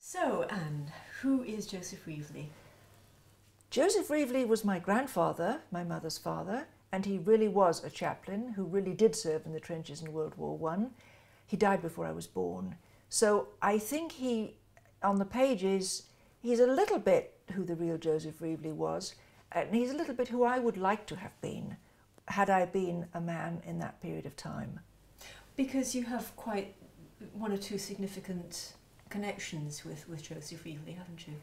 So, Anne, who is Joseph Reevely? Joseph Reevely was my grandfather, my mother's father, and he really was a chaplain who really did serve in the trenches in World War I. He died before I was born. So I think on the pages, he's a little bit who the real Joseph Reevely was, and he's a little bit who I would like to have been, had I been a man in that period of time. Because you have quite one or two significant connections with Joseph Reevely, haven't you?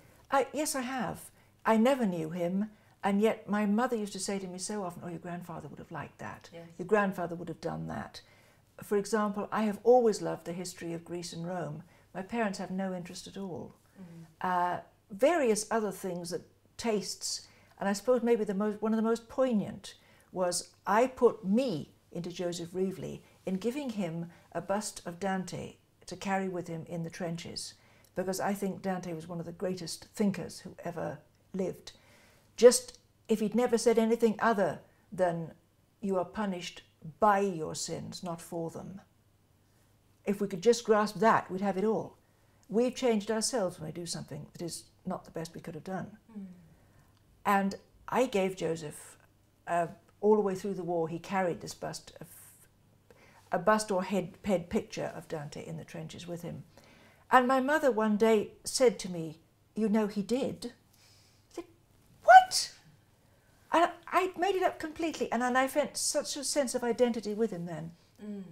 Yes, I have. I never knew him, and yet my mother used to say to me so often, "Oh, your grandfather would have liked that. Yes. Your grandfather would have done that." For example, I have always loved the history of Greece and Rome. My parents have no interest at all. Various other things, that tastes, and I suppose maybe one of the most poignant was I put me into Joseph Reevely in giving him a bust of Dante to carry with him in the trenches, because I think Dante was one of the greatest thinkers who ever lived. Just if he'd never said anything other than you are punished by your sins, not for them. If we could just grasp that, we'd have it all. We've changed ourselves when we do something that is not the best we could have done. And I gave Joseph, all the way through the war, he carried this a bust or head picture of Dante in the trenches with him. And my mother one day said to me, "You know he did." I said, "What?" And I'd made it up completely, and I felt such a sense of identity with him then.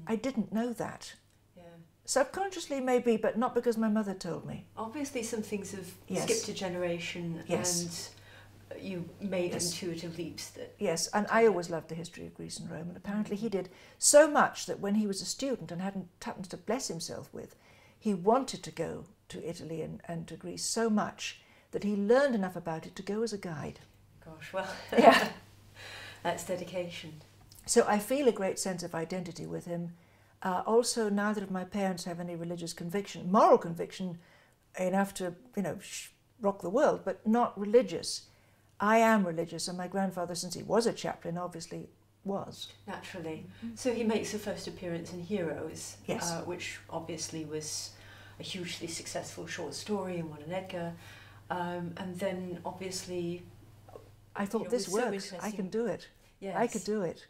I didn't know that. Yeah. Subconsciously maybe, but not because my mother told me. Obviously some things have Yes. skipped a generation. Yes. And you made Yes. intuitive leaps that... Yes, and I always loved the history of Greece and Rome, and apparently he did so much that when he was a student and hadn't happened to bless himself with, he wanted to go to Italy and to Greece so much that he learned enough about it to go as a guide. Gosh, well, Yeah. that's dedication. So I feel a great sense of identity with him. Also, neither of my parents have any religious conviction, moral conviction enough to, rock the world, but not religious. I am religious, and my grandfather, since he was a chaplain, obviously was. Naturally. So he makes a first appearance in Heroes, Yes. Which obviously was a hugely successful short story and won an Edgar. And then obviously... I thought, this was so works, I interesting. can do it. Yes. I could do it.